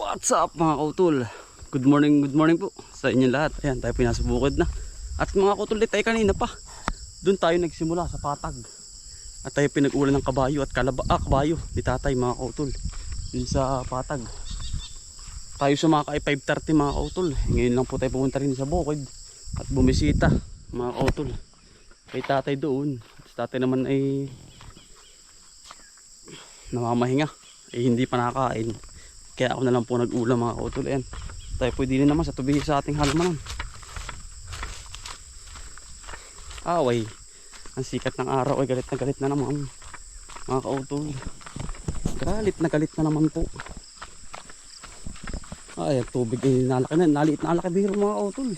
What's up mga kautol? Good morning po sa inyo lahat. Ayan, tayo pinasa bukid na. At mga kautol, tayo kanina pa doon tayo nagsimula sa patag. At tayo pinag-ulan ng kabayo at kabayo ni tatay mga kautol. Dun sa patag. Tayo sumaka ay 5:30 mga kautol. Ngayon lang po tayo pumunta rin sa bukid at bumisita mga kautol kay tatay doon. At tatay naman ay namamahinga, hindi pa nakakain. Kaya ako na lang po nag-ulam mga kautol. Ayan, tayo pwede din naman sa tubi sa ating halamanan. Away, ang sikat ng araw ay galit na naman mga kautol. Galit na naman po. Ay, ang tubig ay nalaki na, naliit na alaki biro mga kautol.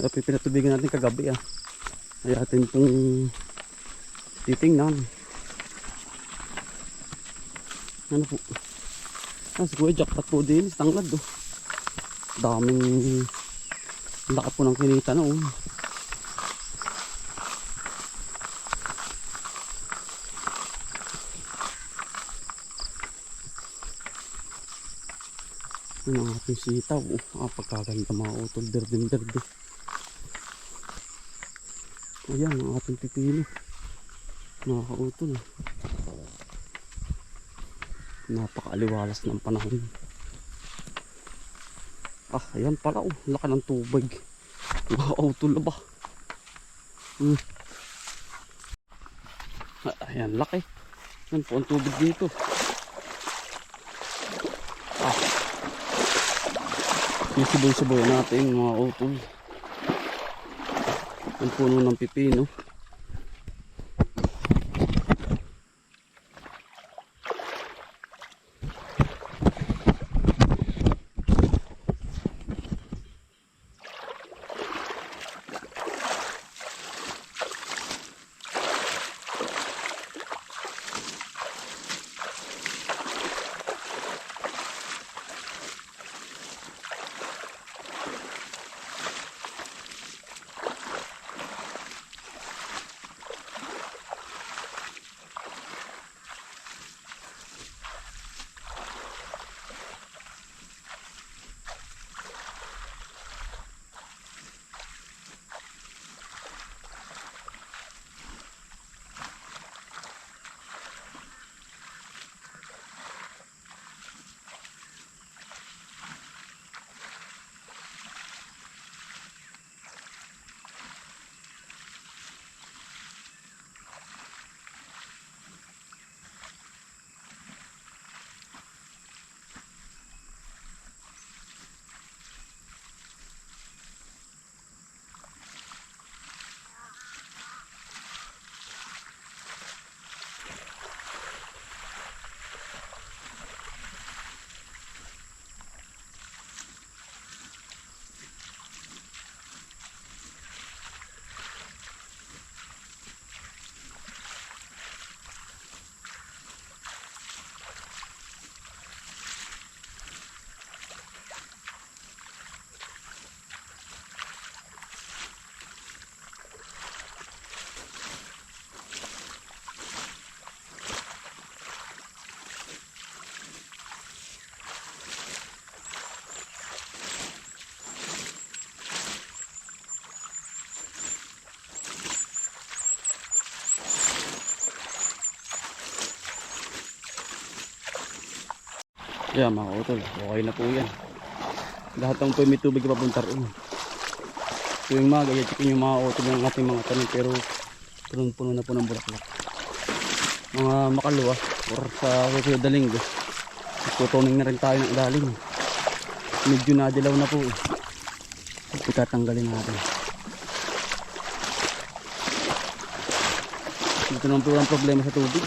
Pinatubigan natin kagabi ay atin pong titingnan. Ano po? Si Kuya Jackpot po din, tanglad do. Daming laki po ng kinita noon. Ano ang ating sitaw? Pagkaganda mga utol, berde. Ayan ang ating pipino. Mga kautol. Napakaaliwalas ng panahon. Ayan pala laki ng tubig. Mga kautol ba? Ayan, laki. Yan po ang tubig dito. Yung siboy natin mga kautol. Ang puno ng pipino. Yan mga kautol, okay na po yan. Lahat ng po may tubig papunta rin. Tuwing maga, yachikin yung mga kautol ng ating mga tanim, pero puno na po ng bulaklak. Mga makalwa, or sa susunod na linggo, tutuning na rin tayo ng ilalim. Medyo nadilaw na po. Tatanggalin natin. Dito naman po ang problema sa tubig.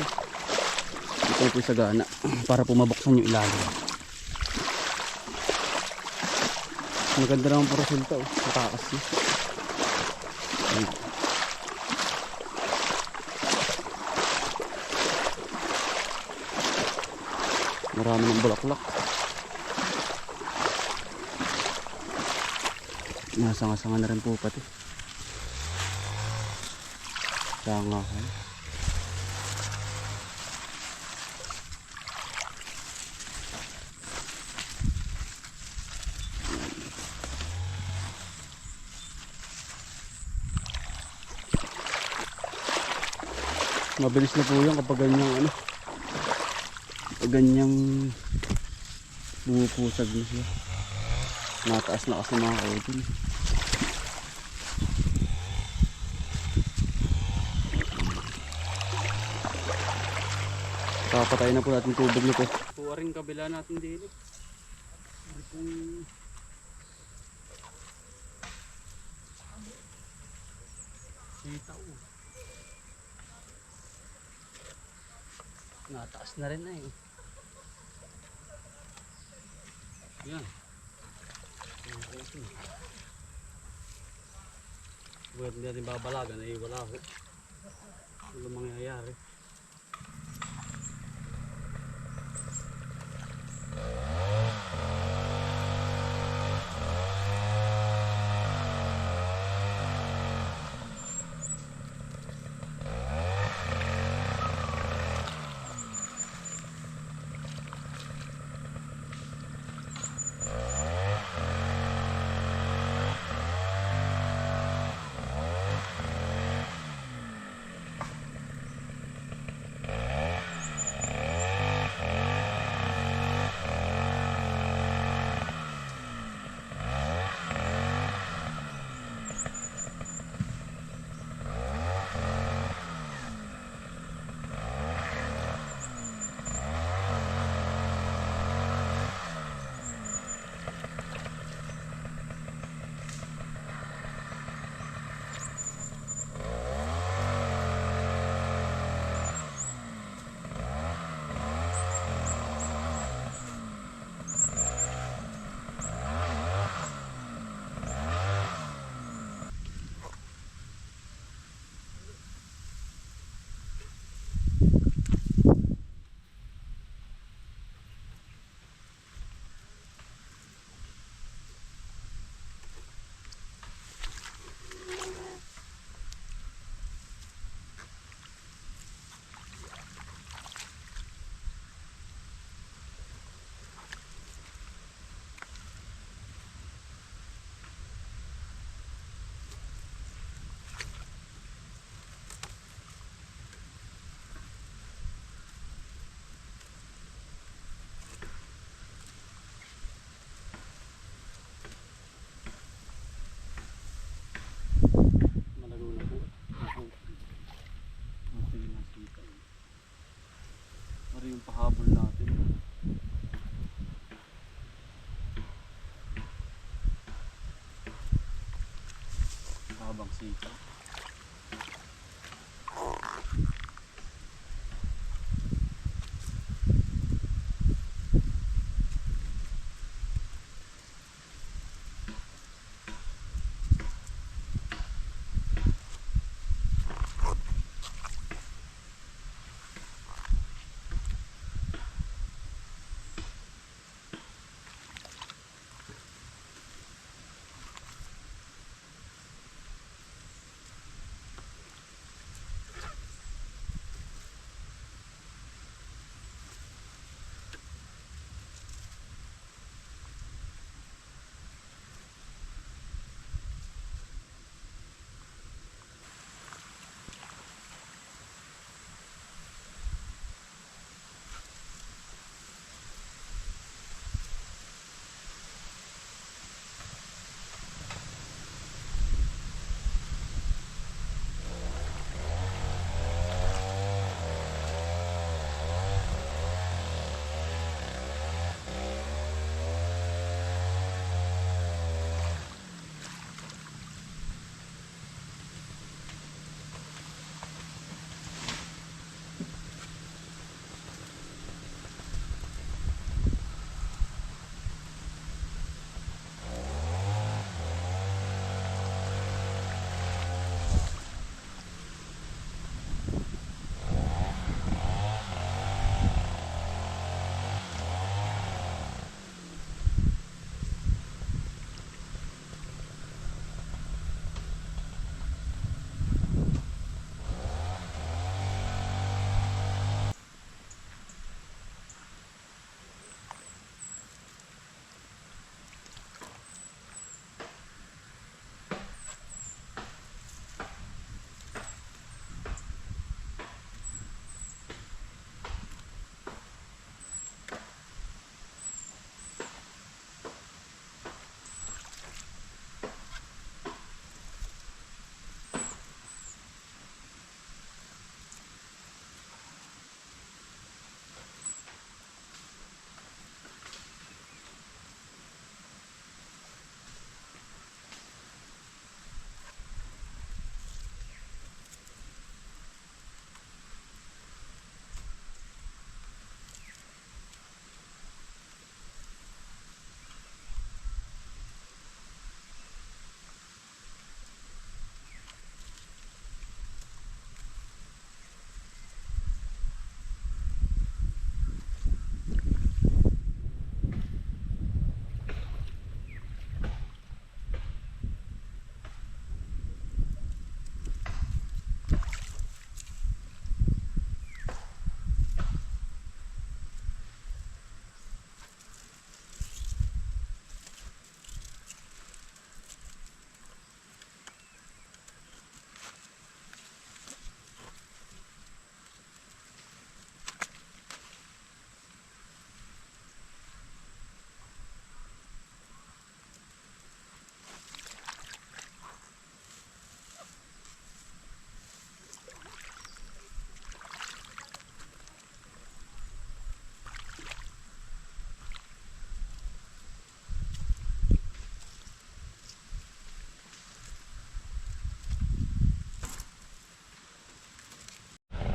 Ito po sa gana para po mabuksan yung ilalim. Maganda naman po resulta matakas niya. Marami ng bulaklak. Nasanga-sanga na rin po pati. Sanga. Mabilis na po yan kapag ganyang ano. Kapag ganyang bumupusag na siya. Mataas na kasi mga kautol. Papatay na po natin tubig nito. Kuha rin kabila natin din. Itong sitaw. Nataas na rin na eh. Yan. Buhat hindi natin babalagan ay wala ho. Ano mangyayari? Yung pahabol natin habang sika.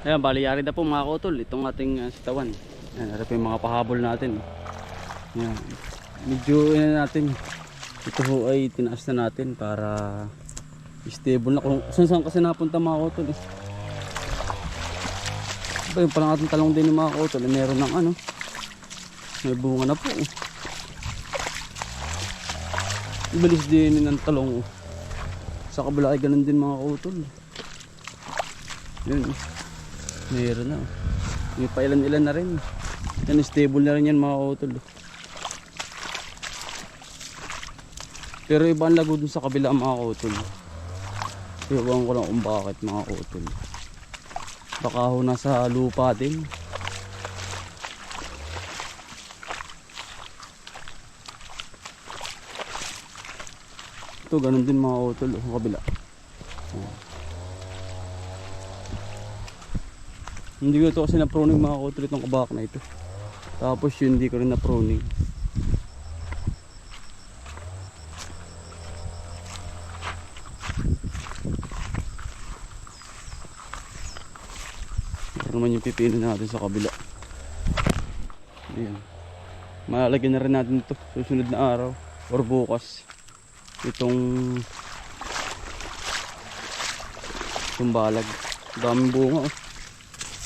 Ayan, bali yari na po mga kautol itong ating sitawan. Ayan, ito po yung mga pahabol natin. Ayan. Medyo natin ito ho ay tinaas na natin para stable na kung saan kasi napunta mga kautol eh. Aba, yung palang ating talong din ng mga kautol eh, meron ng ano, may bunga na po eh. Bilis din ng talong oh. Sa kabila ay ganun din mga kautol. Yun meron na oh. May pailan-ilan na rin. Yan stable na rin yan mga kautol. Pero iba ang lago dun sa kabila mga kautol. Iwan ko lang kung bakit mga kautol. Baka ho nasa lupa din. Ito ganun din mga kautol sa kabila. Hindi ko ito kasi na-pruning mga kautol itong kabak na ito. Tapos yun hindi ko rin na-pruning. Ito naman yung pipino natin sa kabila. Ayan. Malalagyan na rin natin ito susunod na araw or bukas. Itong balag. Daming bunga oh.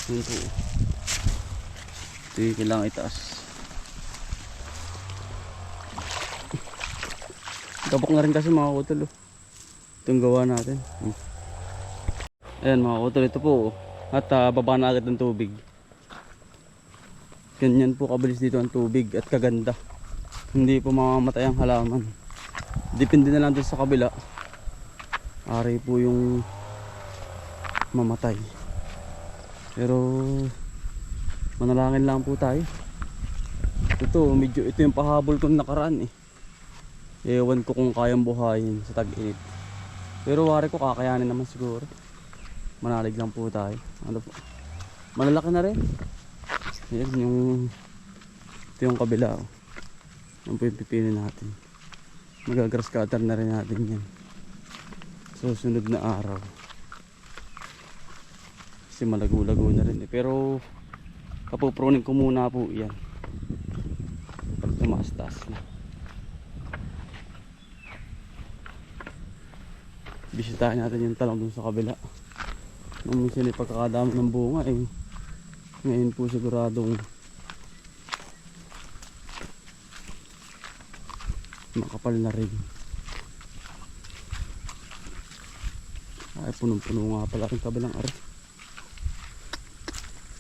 Yun po. Ito yung kailangan itaas. Kapok na rin kasi mga kautol oh. Itong gawa natin. Ayan mga kautol, ito po oh. At baba na agad ng tubig. Ganyan po kabilis dito ang tubig at kaganda. Hindi po mamamatay ang halaman. Depende na lang doon sa kabila. Ari po yung mamatay. Pero manalangin lang po tayo. Ito medyo ito yung pahabol kong nakaraan eh. Ewan ko kung kayang buhayin sa tag-init. Pero wari ko kakayanin naman siguro. Manalig lang po tayo. Ano po? Malalaki na rin. Ayan yung ito yung kabila oh. Yan po yung pipili natin. Magagrass cutter na rin natin yan. Susunod na araw. Kasi malago-lago na rin eh. Pero kapuproning ko muna po yan. Pag tumaas-taas na. Bisitahin natin yung talong dun sa kabila. Nung minsan ay pagkakadami ng bunga eh. Ngayon po siguradong makapal na rin. Ay punong-puno nga pala ang kabilang ari.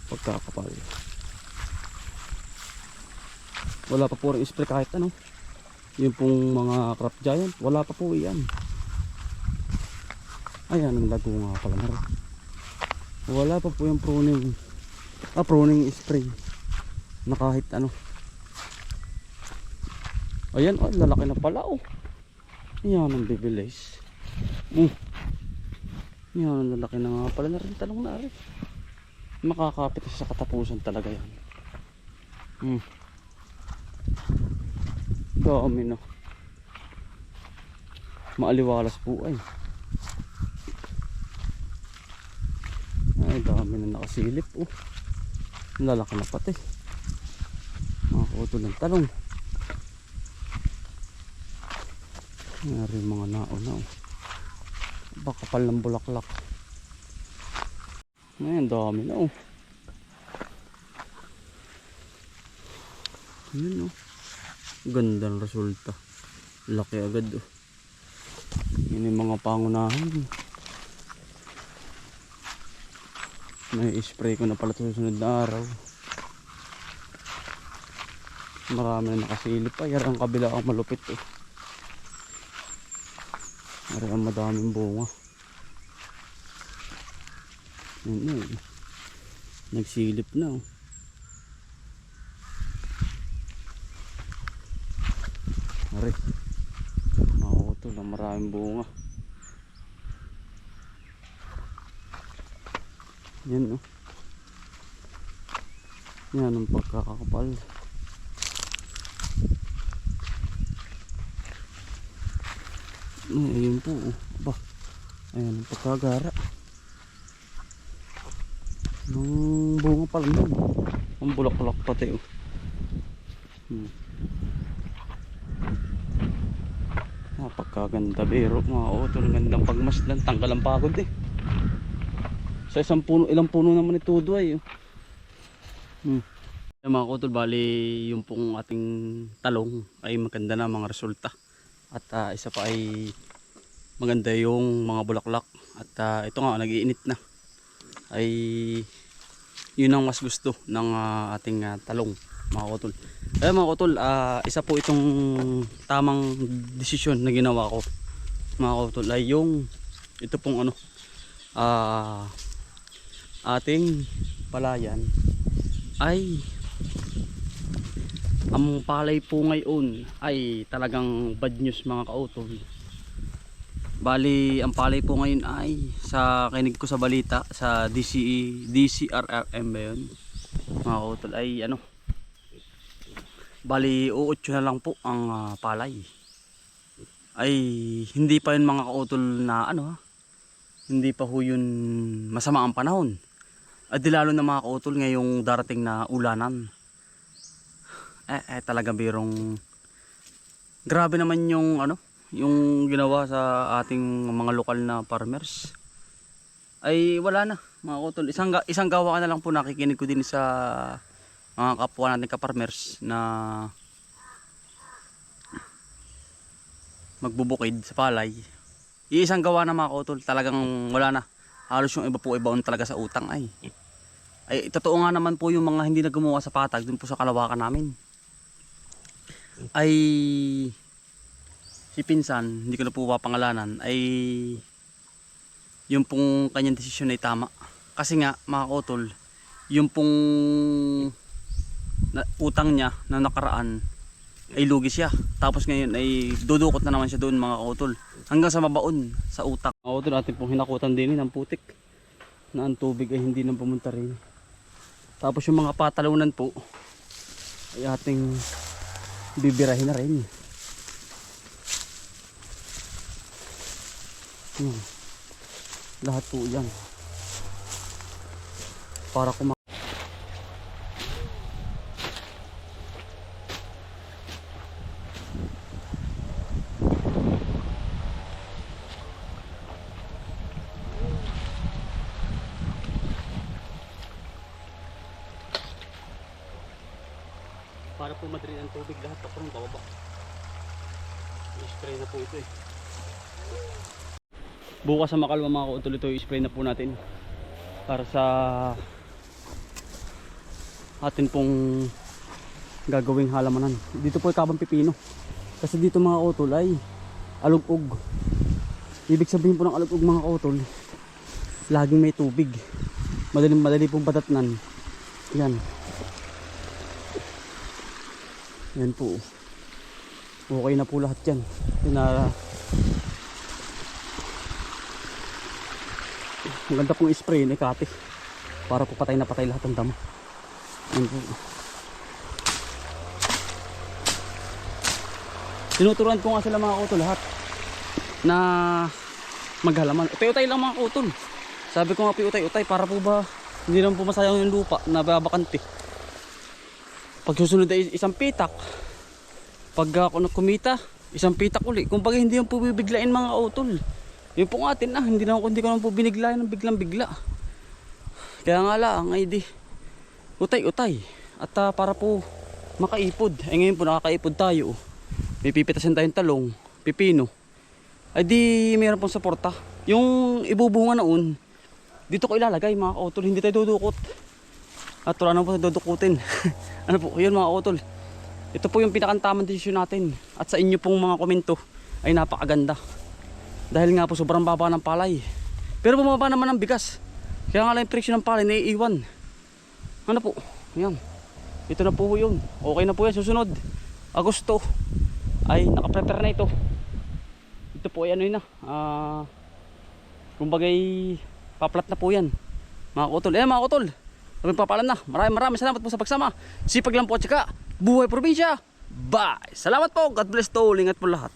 Pagkakapal. Wala pa po rin spray kahit ano. Yung pong mga crop giant, wala pa po yan. Ayan ang lago nga pala na rin. Wala pa po yung pruning. Pruning spray. Na kahit ano. Ayan, lalaki na pala oh. Yan ang bibilis. Yan ang lalaki na nga pala na rin. Talong na rin. Makakapit sa katapusan talaga yan. Dami na. Maaliwalas po ay. Ay dami na nakasilip oh. Lalaki na pati. Makakutol ng talong. Mayroon yung mga nauna oh. Bakapal ng bulaklak. Ayan dami na oh. Ayan oh. Ganda ng resulta. Laki agad oh. Yan yung mga pangunahan. May spray ko na pala susunod na araw. Marami na nakasilip pa. Yan ang kabila ang malupit oh. Ari ang madaming bunga. Yan eh. Nagsilip na oh. Ari. Ito lang maraming bunga. Yan oh. Yan ang pagkakakapal. Ayun po oh. Aba. Ayan ang pagkagara. Ang bunga pa lang yun. Ang bulak-bulak pati oh. Napakaganda biro mga utol. Gandang pagmasdan. Tanggal ang pagod eh. Sa isang puno, ilang puno naman ito ay oh. Mga utol, bali yung pong ating talong ay maganda na mga resulta. At isa pa ay maganda yung mga bulaklak. At ito nga, nag-iinit na. Ay yun ang mas gusto ng ating talong mga utol. Kaya mga utol, isa po itong tamang desisyon na ginawa ko mga utol ay yung ito pong ating palayan ay ang palay po ngayon ay talagang bad news mga kautol. Bali ang palay po ngayon ay sa kinig ko sa balita sa DCRRM ba yun mga kautol ay bali uutyo na lang po ang palay. Ay hindi pa yun mga kautol na hindi pa ho yun masama ang panahon. At di lalo na mga kautol ngayong darating na ulanan. Talagang birong grabe naman yung yung ginawa sa ating mga lokal na farmers. Ay wala na mga kautol. Isang gawa na lang po nakikinig ko din sa mga kapwa natin ka-farmers na magbubukid sa palay. Iisang gawa na mga kautol, talagang wala na. Halos yung iba po ibaon talaga sa utang ay totoo nga naman po yung mga hindi na gumawa sa patag dun po sa kalawakan namin. Ay si pinsan, hindi ko na po papangalanan, ay yung pong kanyang desisyon ay tama. Kasi nga mga kautol, yung pong utang niya na nakaraan ay lugi siya. Tapos ngayon ay dudukot na naman siya doon mga kautol. Hanggang sa mabaon sa utang. Mga kautol, atin pong hinakutan din ng putik na ang tubig ay hindi nang pumunta rin. Tapos yung mga patalunan po ay ating bibirahin na rin. Lahat po yan para po madrin ang tubig lahat papunong bababa. I-spray na po ito eh. Bukas sa makalwa mga kautol, ito i-spray na po natin para sa atin pong gagawing halamanan. Dito po ay kabang pipino. Kasi dito mga kautol ay alugog. Ibig sabihin po ng alugog mga kautol, laging may tubig. Madali pong badatnan. Yan. Yan po. Okay na po lahat yan. Ang ganda pong spray ni Kati para po patay na patay lahat ng damo. Yan po. Tinuturuan po nga sila mga kautol lahat na maghalaman. Utay-utay lang mga kautol. Sabi ko nga po utay-utay para po ba hindi naman po masayang yung lupa na babakante. Pag susunod ay isang pitak, pag kumita, isang pitak uli. Kung bagay hindi yung po bibiglain mga kautol. Yung po atin hindi ko naman po biniglain ng biglang-bigla. Kaya nga lang ay di utay-utay. At para po makaipod. Ay ngayon po nakakaipod tayo. May pipitasin tayong talong, pipino. Ay di mayroon pong suporta. Yung ibubunga noon, dito ko ilalagay mga kautol. Hindi tayo dudukot. At wala naman po tayo dudukutin. Ano po, yun mga kautol. Ito po yung pinakantamang desisyon natin. At sa inyo pong mga komento ay napakaganda. Dahil nga po sobrang baba ng palay. Pero bumaba naman ang bigas. Kaya nga lang yung presyo ng palay naiiwan. Ano po? Ayan. Ito na po yun. Okay na po yan. Susunod Agosto ay nakaprepare na ito. Ito po ay yun na. Kumbagay paplat na po yan. Mga kautol. Mga kautol. Sabi papalan na. Maraming salamat po sa pagsama. Sipag lang po at saka buhay probinsya. Bye. Salamat po. God bless to. Ingat po lahat.